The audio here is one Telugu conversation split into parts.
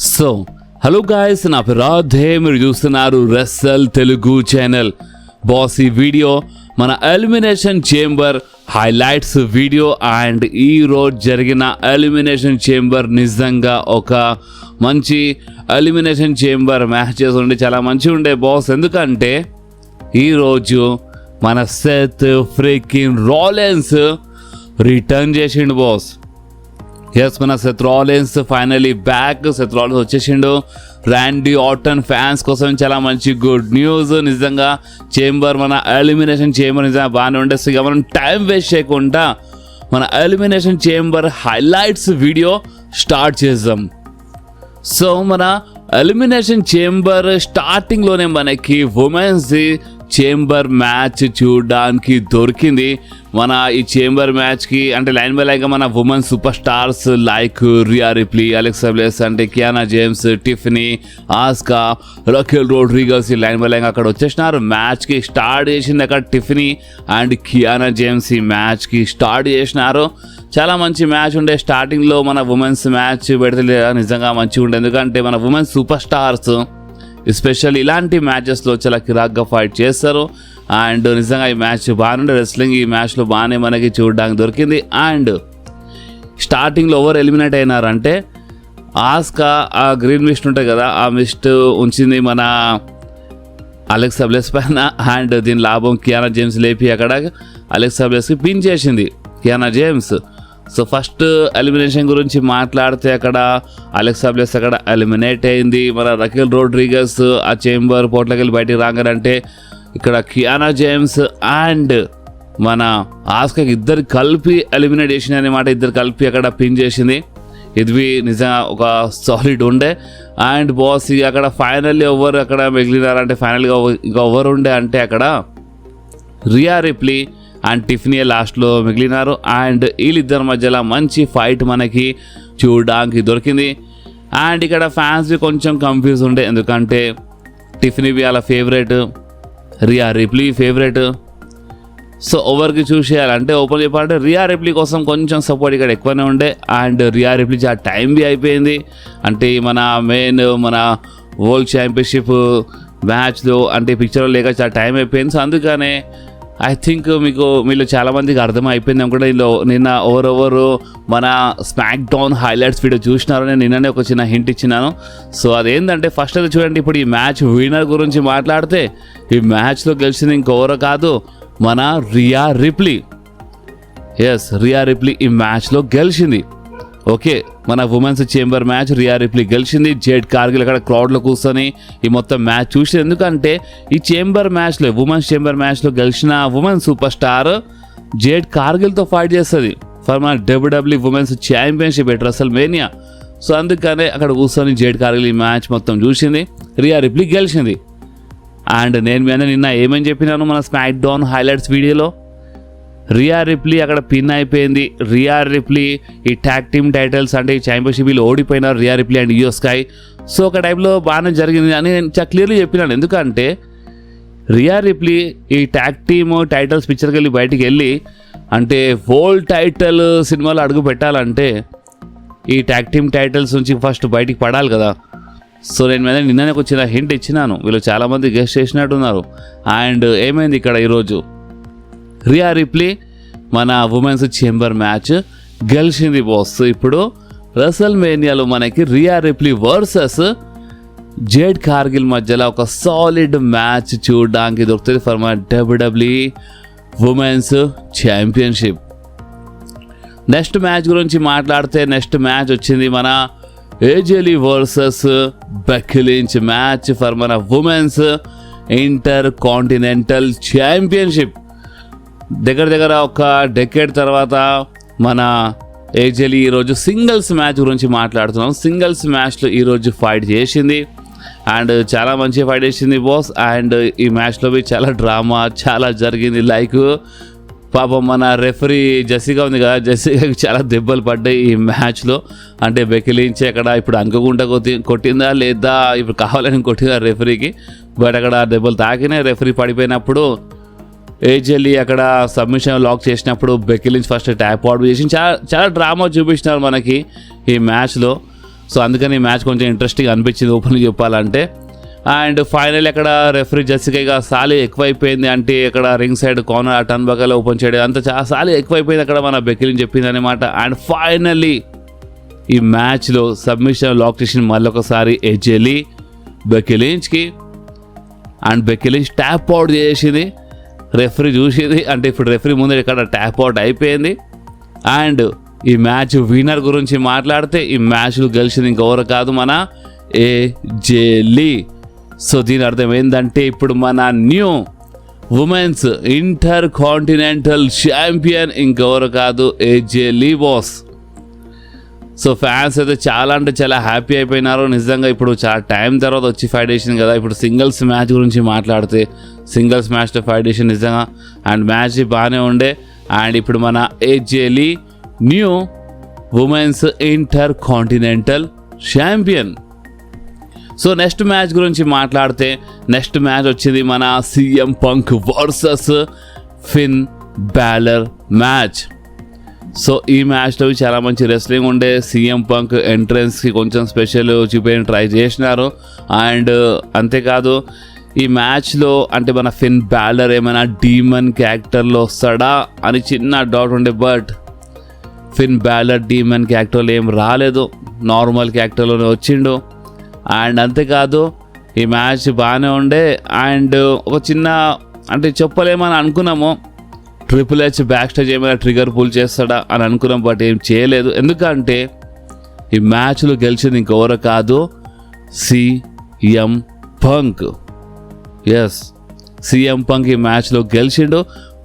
సో హలో గాయస్, నా పేరు రాధే. మీరు చూస్తున్నారు రెస్సల్ తెలుగు ఛానల్. బాస్, ఈ వీడియో మన elimination chamber highlights video. And ఈ రోజు జరిగిన ఎలిమినేషన్ చేంబర్ నిజంగా ఒక మంచి ఎలిమినేషన్ చేంబర్ మ్యాచెస్ ఉండి చాలా మంచిగా ఉండే బాస్. ఎందుకంటే ఈరోజు మన సెత్ ఫ్రీకింగ్ రాలెన్స్ రిటర్న్ చేసిండు బాస్. ఎస్, మన Seth Rollins finally back. Seth Rollins వచ్చేసిండు. ర్యాండీ ఆర్టన్ ఫ్యాన్స్ కోసం చాలా మంచి గుడ్ న్యూస్. నిజంగా చేంబర్, మన ఎలిమినేషన్ చేంబర్ నిజంగా బాగానే ఉండే. సో ఇక మనం టైం వేస్ట్ చేయకుండా మన elimination chamber highlights video start చేద్దాం. సో మన ఎలిమినేషన్ చేంబర్ స్టార్టింగ్లోనే మనకి ఉమెన్స్ చేంబర్ మ్యాచ్ చూడడానికి దొరికింది. మన ఈ చేంబర్ మ్యాచ్కి అంటే లైన్ బై లైన్గా మన women super stars like Rhea Ripley, Alexa Bliss, అంటే Kiana James, Tiffany, Asuka, Raquel Rodriguez ఈ లైన్ బై లైన్ అక్కడ వచ్చేసినారు. మ్యాచ్కి స్టార్ట్ చేసింది అక్కడ టిఫనీ అండ్ కియానా జేమ్స్ ఈ మ్యాచ్కి స్టార్ట్ చేసినారు. చాలా మంచి మ్యాచ్ ఉండే. స్టార్టింగ్లో మన ఉమెన్స్ మ్యాచ్ పెడితే నిజంగా మంచిగా ఉండే. ఎందుకంటే మన ఉమెన్ సూపర్ స్టార్స్ ఎస్పెషల్ ఇలాంటి మ్యాచెస్లో చాలా కిరాక్గా ఫైట్ చేస్తారు. అండ్ నిజంగా ఈ మ్యాచ్ బాగానే రెస్లింగ్ ఈ మ్యాచ్లో బాగానే మనకి చూడడానికి దొరికింది. అండ్ స్టార్టింగ్లో ఎవరు ఎలిమినేట్ అయినారంటే ఆస్కా ఆ గ్రీన్ మిస్ట్ ఉంటుంది కదా, ఆ మిస్ట్ ఉంచింది మన అలెక్సా బ్లెస్ పైన. అండ్ దీని లాభం కియానా జేమ్స్ లేపి అక్కడ అలెక్సా బ్లెస్కి పిన్ చేసింది Kiana James. So first elimination గురించి మాట్లాడితే అక్కడ అలెక్సా బ్లెస్ అక్కడ ఎలిమినేట్ అయింది. మన రకెల్ రోడ్రిగస్ ఆ చేంబర్ పోట్లకి వెళ్ళి బయటికి రాగారంటే ఇక్కడ కియానా జేమ్స్ అండ్ మన ఆస్కాకి ఇద్దరు కలిపి ఎలిమినేట్ చేసింది అనమాట. ఇద్దరు కలిపి అక్కడ పిన్ చేసింది. ఇది నిజంగా ఒక సాలిడ్ ఉండే. అండ్ బాస్ అక్కడ ఫైనల్లీ ఎవరు అక్కడ మిగిలినారంటే ఫైనల్గా ఇక ఎవరు ఉండే అంటే అక్కడ రియా రిప్లీ అండ్ టిఫనీ లాస్ట్లో మిగిలినారు. అండ్ వీళ్ళిద్దరి మధ్యలో మంచి ఫైట్ మనకి చూడడానికి దొరికింది. అండ్ ఇక్కడ ఫ్యాన్స్ కొంచెం కన్ఫ్యూజ్ ఉండే. ఎందుకంటే టిఫనీ వాళ్ళ ఫేవరెట్, రియా రిప్లీ ఫేవరెట్. సో ఓవర్కి చూస్ చేయాలంటే ఓపెన్ చెప్పాలంటే రియా రిప్లీ కోసం కొంచెం సపోర్ట్ ఇక్కడ ఎక్కువనే ఉండే. అండ్ రియా రిప్లీ చాలా టైం బి అయిపోయింది. అంటే మన మెయిన్ మన వరల్డ్ ఛాంపియన్షిప్ మ్యాచ్లో అంటే పిక్చర్లో లేక చాలా టైం అయిపోయింది. సో అందుకనే ఐ థింక్ మీలో చాలామందికి అర్థం అయిపోయింది అనుకుంటే. నిన్న ఎవరెవరు మన స్మాక్ డౌన్ హైలైట్స్ వీడియో చూసినారు. నేను నిన్ననే ఒక చిన్న హింట్ ఇచ్చినాను. సో అదేంటంటే ఫస్ట్ అయితే చూడండి, ఇప్పుడు ఈ మ్యాచ్ విన్నర్ గురించి మాట్లాడితే ఈ మ్యాచ్లో గెలిచింది ఇంకెవరో కాదు, మన రియా రిప్లీ. ఎస్, రియా రిప్లీ ఈ మ్యాచ్లో గెలిచింది. ఓకే, మన ఉమెన్స్ చేంబర్ మ్యాచ్ రియా రిప్లీ గెలిచింది. జేడ్ కార్గిల్ అక్కడ క్రౌడ్లో కూర్చొని ఈ మొత్తం మ్యాచ్ చూసి, ఎందుకంటే ఈ చేంబర్ మ్యాచ్లో ఉమెన్స్ చేంబర్ మ్యాచ్లో గెలిచిన ఉమెన్ సూపర్ స్టార్ జేడ్ కార్గిల్తో ఫైట్ చేస్తుంది ఫర్ మన WW women's championship at WrestleMania. So అందుకనే అక్కడ కూర్చొని జేడ్ కార్గిల్ ఈ మ్యాచ్ మొత్తం చూసింది. రియా రిప్లీ గెలిచింది. అండ్ నేను మీద నిన్న ఏమని చెప్పినాను మన స్మాక్ డౌన్ హైలైట్స్ వీడియోలో, రియా రిప్లీ అక్కడ పిన్ అయిపోయింది. రియా రిప్లీ ఈ ట్యాగ్ టీమ్ టైటిల్స్ అంటే ఈ ఛాంపియన్షిప్ వీళ్ళు ఓడిపోయినారు, Riya రిప్లీ and US sky. So ఒక టైంలో బాగానే జరిగింది అని నేను చాలా క్లియర్లీ చెప్పినాను. ఎందుకంటే రియా రిప్లీ ఈ ట్యాగ్ టీమ్ టైటిల్స్ పిక్చర్కి వెళ్ళి బయటికి వెళ్ళి అంటే వరల్డ్ టైటిల్ సినిమాలో అడుగు పెట్టాలంటే ఈ ట్యాగ్ టీమ్ టైటిల్స్ నుంచి ఫస్ట్ బయటికి పడాలి కదా. సో నేను మీద నిన్ననే ఒక చిన్న హింట్ ఇచ్చినాను. వీళ్ళు చాలామంది గెస్ట్ చేసినట్టున్నారు. అండ్ ఏమైంది ఇక్కడ ఈరోజు రియా రిప్లీ మన ఉమెన్స్ చేంబర్ మ్యాచ్ గెలిచింది బాస్. ఇప్పుడు రెసల్మేనియాలో మనకి Rhea Ripley versus Jade Cargill మధ్యలో ఒక సాలిడ్ మ్యాచ్ చూడడానికి దొరుకుతుంది ఫర్ మన WWE women's championship. Next match గురించి మాట్లాడితే నెక్స్ట్ మ్యాచ్ వచ్చింది మన AJ Lee versus Becky Lynch match for మన ఉమెన్స్ ఇంటర్ కాంటినెంటల్ ఛాంపియన్షిప్. దగ్గర ఒక డెకేడ్ తర్వాత మన ఏజెలీ ఈరోజు సింగిల్స్ మ్యాచ్ గురించి మాట్లాడుతున్నాం. సింగిల్స్ మ్యాచ్లో ఈరోజు ఫైట్ చేసింది అండ్ చాలా మంచి ఫైట్ చేసింది బాస్. అండ్ ఈ మ్యాచ్లో చాలా డ్రామా చాలా జరిగింది. లైక్ పాపం మన రెఫరీ జెసికా ఉంది కదా, జెసికాకి చాలా దెబ్బలు పడ్డాయి ఈ మ్యాచ్లో. అంటే బెక్కీ లించ్ అక్కడ ఇప్పుడు అనుకోకుండా కొట్టిందా లేదా ఇప్పుడు కావాలని కొట్టిందా రెఫరీకి, బట్ అక్కడ దెబ్బలు తాకినాయి. రెఫరీ పడిపోయినప్పుడు ఏజెల్లీ అక్కడ సబ్మిషన్ లాక్ చేసినప్పుడు Becky Lynch first tap out చేసి చాలా డ్రామా చూపించినారు మనకి ఈ మ్యాచ్లో. సో అందుకని ఈ మ్యాచ్ కొంచెం ఇంట్రెస్టింగ్ అనిపించింది ఓపెన్గా చెప్పాలంటే. అండ్ ఫైనల్ అక్కడ రెఫరీ జెసికా సాలి ఎక్కువైపోయింది అంటే ఇక్కడ ringside corner turnbuckle open చేయడం అంతా చాలా సాలి ఎక్కువైపోయింది అక్కడ మన బెక్కీ లించ్ చెప్పింది అనమాట. అండ్ ఫైనల్లీ ఈ మ్యాచ్లో సబ్మిషన్ లాక్ చేసిన మళ్ళొకసారి ఏజే లీ బెక్కీ లించ్కి. And Becky Lynch tap out చేసింది, రెఫరీ చూసింది, అంటే ఇప్పుడు రెఫరీ ముందు ఇక్కడ ట్యాప్ అవుట్ అయిపోయింది. అండ్ ఈ మ్యాచ్ విన్నర్ గురించి మాట్లాడితే ఈ మ్యాచ్లు గెలిచింది ఇంకెవరు కాదు, మన ఏజే లీ. సో దీని అర్థం ఏంటంటే ఇప్పుడు మన new women's intercontinental champion ఇంకెవరు కాదు, ఏజే లీ బాస్. సో ఫ్యాన్స్ అయితే చాలా అంటే చాలా హ్యాపీ అయిపోయినారు నిజంగా. ఇప్పుడు చాలా టైం తర్వాత వచ్చి ఫైట్ చేసింది కదా. ఇప్పుడు సింగిల్స్ మ్యాచ్ గురించి మాట్లాడితే సింగిల్స్ మ్యాచ్లో ఫైట్ చేసింది నిజంగా. అండ్ మ్యాచ్ బాగానే ఉండే. అండ్ ఇప్పుడు మన AJ Lee new women's intercontinental champion. So next match గురించి మాట్లాడితే నెక్స్ట్ మ్యాచ్ వచ్చింది మన CM Punk versus Finn Balor match. So ఈ మ్యాచ్లో చాలా మంచి రెస్లింగ్ ఉండే. సీఎం పంక్ ఎంట్రన్స్కి కొంచెం స్పెషల్ చూపించడానికి ట్రై చేసినారు. అండ్ అంతేకాదు ఈ మ్యాచ్లో అంటే మన ఫిన్ బ్యాలర్ ఏమైనా డీమన్ క్యారెక్టర్లో వస్తాడా అని చిన్న డౌట్ ఉండే. బట్ ఫిన్ బ్యాలర్ డీమన్ క్యారెక్టర్లో ఏం రాలేదు, నార్మల్ క్యారెక్టర్లోనే వచ్చిండు. అండ్ అంతేకాదు ఈ మ్యాచ్ బాగానే ఉండే. అండ్ ఒక చిన్న అంటే చెప్పలేమని అనుకున్నాము, ట్రిపుల్ హెచ్ బ్యాక్ స్టేజ్ ఏమైనా ట్రిగర్ పుల్ చేస్తాడా అని అనుకున్నాం, బట్ ఏం చేయలేదు. ఎందుకంటే ఈ మ్యాచ్లో గెలిచింది ఇంకెవరో కాదు, CM Punk. Yes, CM Punk ఈ మ్యాచ్లో గెలిచిండు.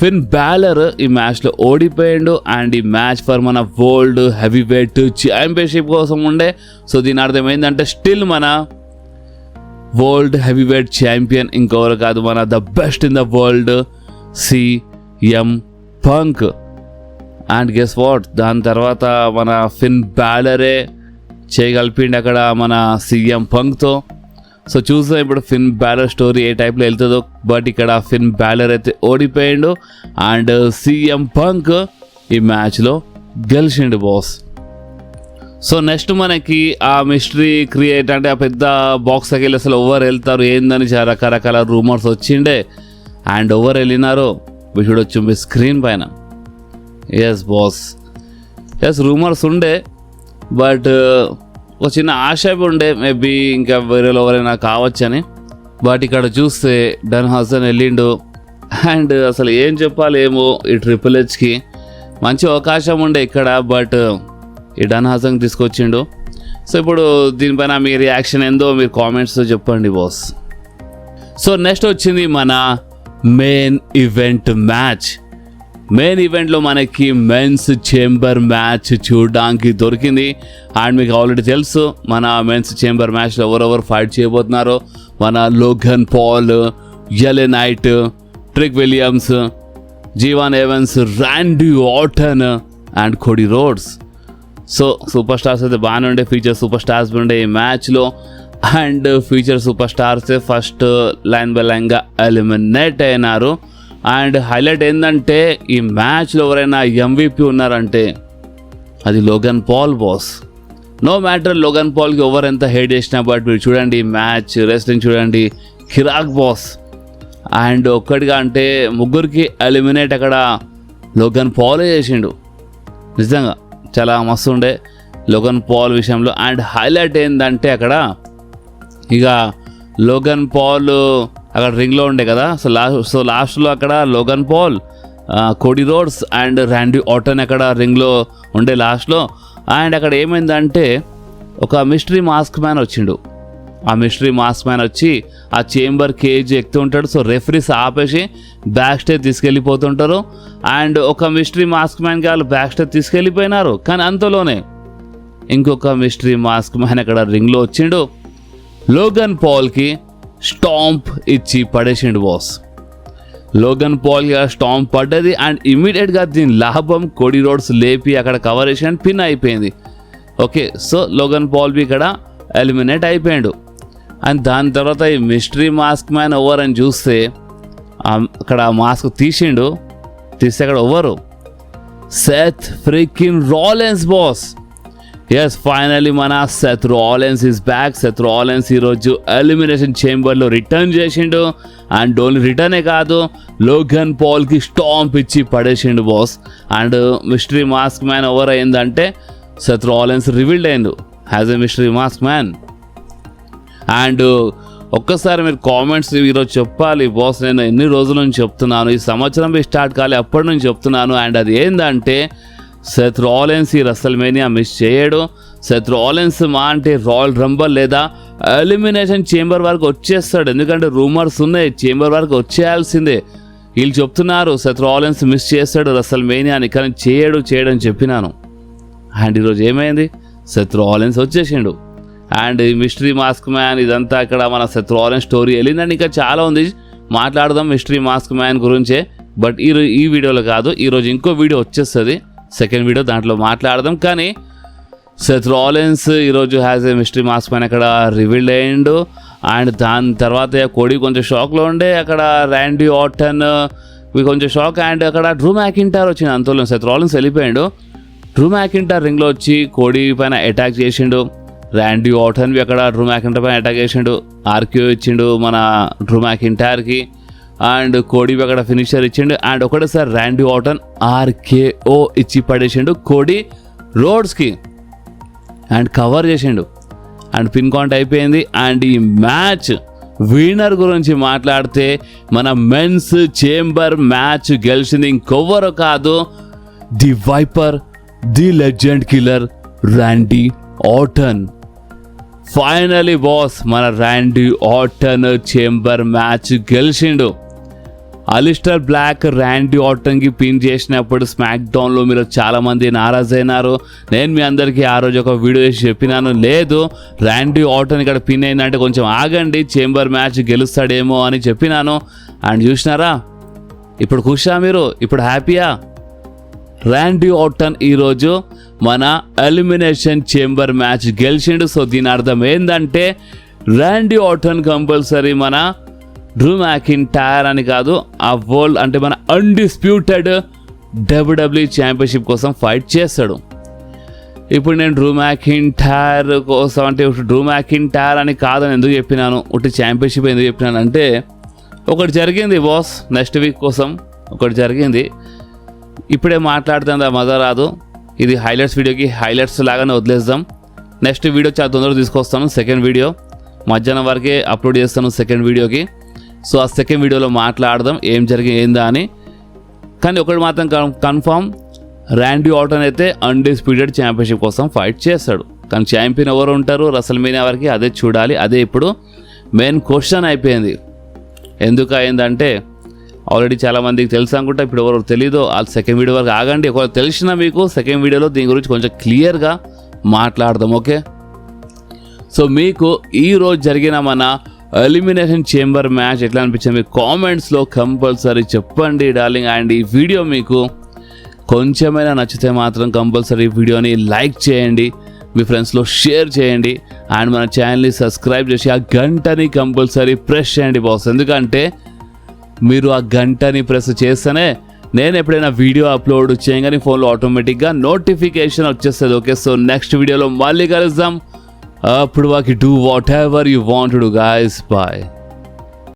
ఫిన్ బ్యాలర్ ఈ మ్యాచ్లో ఓడిపోయిండు. అండ్ ఈ మ్యాచ్ ఫర్ మన వరల్డ్ హెవీ వెయిట్ ఛాంపియన్షిప్ కోసం ఉండే. సో దీని అర్థం ఏంటంటే స్టిల్ మన వరల్డ్ హెవీ వెయిట్ ఛాంపియన్ ఇంకెవరు కాదు, మన the best in the world CM punk. And guess what, దాని తర్వాత మన ఫిన్ బ్యాలరే చేయగలిపిండి అక్కడ మన సీఎం పంక్తో. సో చూద్దాం ఇప్పుడు ఫిన్ బ్యాలర్ స్టోరీ ఏ టైప్లో వెళ్తుందో. బట్ ఇక్కడ ఫిన్ బ్యాలర్ అయితే ఓడిపోయిండు అండ్ సీఎం పంక్ ఈ మ్యాచ్లో గెలిచిండు బాస్. సో నెక్స్ట్ మనకి ఆ మిస్టరీ క్రియేట్ అంటే ఆ పెద్ద బాక్స్ వెళ్ళి అసలు ఎవరు వెళ్తారు ఏందని చాలా రకరకాల రూమర్స్ వచ్చిండే. అండ్ ఎవరు వెళ్ళినారో మీ చూడొచ్చు మీ స్క్రీన్ పైన. ఎస్ బాస్, ఎస్ రూమర్స్ ఉండే. బట్ ఒక చిన్న ఆశ ఉండే మేబీ ఇంకా వేరే ఎవరైనా కావచ్చని. బట్ ఇక్కడ చూస్తే డన్ హసన్ వెళ్ళిండు. అండ్ అసలు ఏం చెప్పాలి ఏమో ఈ ట్రిపుల్ హెచ్కి మంచి అవకాశం ఉండే ఇక్కడ. బట్ ఈ డన్ హసన్ తీసుకొచ్చిండు. సో ఇప్పుడు దీనిపైన మీ రియాక్షన్ ఏందో మీరు కామెంట్స్తో చెప్పండి బాస్. సో నెక్స్ట్ వచ్చింది మన మెయిన్ ఈవెంట్ మ్యాచ్. మెయిన్ ఈవెంట్లో మనకి మెన్స్ చేంబర్ మ్యాచ్ చూడడానికి దొరికింది. అండ్ మీకు ఆల్రెడీ తెలుసు మన మెన్స్ చేంబర్ మ్యాచ్లో ఎవరెవరు ఫైట్ చేయబోతున్నారో. మన Logan Paul, LA Knight, Trick Williams, Jevon Evans, Randy Orton and Cody Rhodes. So super stars అయితే బాగానే ఉండే, ఫీచర్ సూపర్ స్టార్స్ ఉండే ఈ మ్యాచ్లో. And feature super stars first line by లైన్గా ఎలిమినేట్ అయినారు. అండ్ హైలైట్ ఏంటంటే ఈ మ్యాచ్లో ఎవరైనా MVP ఉన్నారంటే అది Logan Paul boss. No matter Logan పాల్కి ఎవరు ఎంత హేట్ చేసినా, బట్ మీరు చూడండి మ్యాచ్ రెస్లింగ్ చూడండి కిరాక్ బాస్. అండ్ ఒక్కటిగా అంటే ముగ్గురికి ఎలిమినేట్ అక్కడ లోగన్ పాలే చేసిండు. నిజంగా చాలా మస్తు ఉండే లోగన్ పాల్ విషయంలో. అండ్ హైలైట్ ఏంటంటే అక్కడ ఇక లోగన్ పాల్ అక్కడ రింగ్లో ఉండే కదా. సో లాస్ట్లో అక్కడ Logan Paul, Cody Rhodes and Randy Orton అక్కడ రింగ్లో ఉండే లాస్ట్లో. అండ్ అక్కడ ఏమైందంటే ఒక మిస్టరీ మాస్క్ మ్యాన్ వచ్చిండు. ఆ మిస్టరీ మాస్క్ మ్యాన్ వచ్చి ఆ చేంబర్ కేజ్ ఎక్కుతూ ఉంటాడు. సో రెఫరీస్ ఆపేసి బ్యాక్ స్టేజ్ తీసుకెళ్ళిపోతుంటారు. అండ్ ఒక మిస్టరీ మాస్క్ మ్యాన్కి వాళ్ళు బ్యాక్ స్టేజ్ తీసుకెళ్ళిపోయినారు. కానీ అంతలోనే ఇంకొక మిస్టరీ మాస్క్ మ్యాన్ అక్కడ రింగ్లో వచ్చిండు. లోగన్ పాల్కి స్టాంప్ ఇచ్చి పడేసిండు బాస్. లోగన్ పాల్కి స్టాంప్ పడ్డది. అండ్ ఇమీడియట్గా దీని లాభం కోడీ రోడ్స్ లేపి అక్కడ కవర్ చేసి అండ్ పిన్ అయిపోయింది. ఓకే, సో లోగన్ పాల్ బి ఇక్కడ ఎలిమినేట్ అయిపోయాడు. అండ్ దాని తర్వాత ఈ మిస్టరీ మాస్క్ మ్యాన్ ఓవర్ అని చూస్తే అక్కడ మాస్క్ తీసిండు. తీస్తే అక్కడ over Seth freaking Rollins boss. Yes finally మన Seth Rollins is back. Seth Rollins ఈరోజు ఎలిమినేషన్ చేంబర్లో రిటర్న్ చేసిండు. అండ్ ఓన్లీ రిటర్నే కాదు, లోగన్ పాల్కి స్టాంప్ ఇచ్చి పడేసిండు boss. And mystery mask man over అయిందంటే సెత్ రాలిన్స్ రివీల్డ్ అయిండు as a mystery mask man. And ఒక్కసారి మీరు కామెంట్స్ ఈరోజు చెప్పాలి బాస్. నేను ఎన్ని రోజుల నుంచి చెప్తున్నాను, ఈ సంవత్సరం స్టార్ట్ కాలే అప్పటి నుంచి చెప్తున్నాను. అండ్ అది ఏంటంటే సెత్ రాలిన్స్ ఈ రెసల్మేనియా మిస్ చేయడు. సెత్ రాలిన్స్ మా అంటే రాయల్ రంబల్ లేదా ఎలిమినేషన్ చేంబర్ వరకు వచ్చేస్తాడు. ఎందుకంటే రూమర్స్ ఉన్నాయి చేంబర్ వరకు వచ్చేయాల్సిందే. వీళ్ళు చెప్తున్నారు సెత్ రాలిన్స్ మిస్ చేస్తాడు రెసల్మేనియాని, కానీ చేయడని చెప్పినాను. అండ్ ఈరోజు ఏమైంది, సెత్ రాలిన్స్ వచ్చేసిండు. అండ్ ఈ మిస్టరీ మాస్క్ మ్యాన్ ఇదంతా ఇక్కడ మన సెత్ రాలిన్స్ స్టోరీ వెళ్ళిందండి. ఇంకా చాలా ఉంది మాట్లాడదాం మిస్టరీ మాస్క్ మ్యాన్ గురించే. బట్ ఈ వీడియోలో కాదు, ఈరోజు ఇంకో వీడియో వచ్చేస్తుంది, సెకండ్ వీడియో, దాంట్లో మాట్లాడదాం. కానీ సెత్ రాలిన్స్ ఈరోజు has a mystery mask man అక్కడ రివీల్డ్ అయ్యిండు. అండ్ దాని తర్వాత కోడి కొంచెం షాక్లో ఉండే, అక్కడ ర్యాండీ ఆర్టన్ కొంచెం షాక్. అండ్ అక్కడ డ్రూ మ్యాకింటార్ వచ్చింది. అంతలో సెత్ రాలిన్స్ వెళ్ళిపోయాడు. డ్రూ మ్యాకింటార్ రింగ్లో వచ్చి కోడి పైన అటాక్ చేసిండు. ర్యాండీ ఆర్టన్ అక్కడ డ్రూ మ్యాకింటార్ పైన అటాక్ చేసిండు. ఆర్క్యూ ఇచ్చిండు మన డ్రూ మ్యాకింటార్కి. అండ్ కోడి అక్కడ ఫినిషర్ ఇచ్చిండు. అండ్ ఒకటేసారి ర్యాండీ ఆర్టన్ RKO ఇచ్చి పడేసిండు కోడి రోడ్స్కి. అండ్ కవర్ చేసిండు. అండ్ పిన్ కౌంట్ అయిపోయింది. అండ్ ఈ మ్యాచ్ విన్నర్ గురించి మాట్లాడితే మన మెన్స్ చేంబర్ మ్యాచ్ గెలిచింది ఇంకొవ్వరు కాదు, the viper, the legend killer Randy Orton. Finally boss మన ర్యాండీ ఆర్టన్ చేంబర్ మ్యాచ్ గెలిచిండు. అలిస్టర్ బ్లాక్ ర్యాండీ ఆర్టన్కి పిన్ చేసినప్పుడు స్మాక్ డౌన్లో మీరు చాలామంది నారాజ్ అయినారు. నేను మీ అందరికీ ఆ రోజు ఒక వీడియో చేసి చెప్పినాను, లేదు ర్యాండీ ఆర్టన్ ఇక్కడ పిన్ అయిందంటే కొంచెం ఆగండి, చేంబర్ మ్యాచ్ గెలుస్తాడేమో అని చెప్పినాను. అండ్ చూసినారా, ఇప్పుడు ఖుషా మీరు, ఇప్పుడు హ్యాపీయా? ర్యాండీ ఆర్టన్ ఈరోజు మన ఎలిమినేషన్ చేంబర్ మ్యాచ్ గెలిచిండు. సో దీని అర్థం ఏంటంటే ర్యాండీ ఆర్టన్ కంపల్సరీ మన డ్రూ మ్యాకింటైర్ అని కాదు, ఆ వరల్డ్ అంటే మన అన్డిస్ప్యూటెడ్ WWE ఛాంపియన్షిప్ కోసం ఫైట్ చేస్తాడు. ఇప్పుడు నేను డ్రూ మ్యాకింటైర్ కోసం అంటే డ్రూ మ్యాకింటైర్ అని కాదని ఎందుకు చెప్పినాను, ఒకటి ఛాంపియన్షిప్ ఎందుకు చెప్పినాను అంటే ఒకటి జరిగింది బాస్, నెక్స్ట్ వీక్ కోసం ఒకటి జరిగింది. ఇప్పుడే మాట్లాడుతుంది ఆ మజా రాదు. ఇది హైలైట్స్ వీడియోకి హైలైట్స్ లాగానే వదిలేద్దాం. నెక్స్ట్ వీడియో చాలా తొందరగా తీసుకొస్తాను. సెకండ్ వీడియో మధ్యాహ్నం వరకే అప్లోడ్ చేస్తాను సెకండ్ వీడియోకి. సో ఆ సెకండ్ వీడియోలో మాట్లాడదాం ఏం ఏందా అని. కానీ ఒకటి మాత్రం కన్ఫామ్, ర్యాండీ ఆర్టన్ అయితే అన్డిస్ప్యూటెడ్ ఛాంపియన్షిప్ కోసం ఫైట్ చేస్తాడు. కానీ ఛాంపియన్ ఎవరు ఉంటారు రెసల్మేనియా వరకు, అదే చూడాలి. అదే ఇప్పుడు మెయిన్ క్వశ్చన్ అయిపోయింది. ఎందుకు అయిందంటే ఆల్రెడీ చాలామందికి తెలుసు అనుకుంటా, ఇప్పుడు ఎవరు తెలీదో వాళ్ళు సెకండ్ వీడియో వరకు ఆగండి. ఒకవేళ తెలిసినా మీకు సెకండ్ వీడియోలో దీని గురించి కొంచెం క్లియర్గా మాట్లాడదాం, ఓకే? సో మీకు ఈరోజు జరిగిన మన ఎలిమినేషన్ చేంబర్ మ్యాచ్ ఎట్లా అనిపించింది మీకు కామెంట్స్లో కంపల్సరీ చెప్పండి డార్లింగ్. అండ్ ఈ వీడియో మీకు కొంచెమైనా నచ్చితే మాత్రం కంపల్సరీ వీడియోని లైక్ చేయండి, మీ ఫ్రెండ్స్లో షేర్ చేయండి. అండ్ మన ఛానల్ని సబ్స్క్రైబ్ చేసి ఆ గంటని కంపల్సరీ ప్రెస్ చేయండి బాస్. ఎందుకంటే మీరు ఆ గంటని ప్రెస్ చేస్తేనే నేను ఎప్పుడైనా వీడియో అప్లోడ్ చేయగానే ఫోన్లో ఆటోమేటిక్గా నోటిఫికేషన్ వచ్చేస్తుంది, ఓకే? సో నెక్స్ట్ వీడియోలో మళ్ళీ కలుద్దాం. అప్పుడు వాకి do whatever you want to do guys. Bye.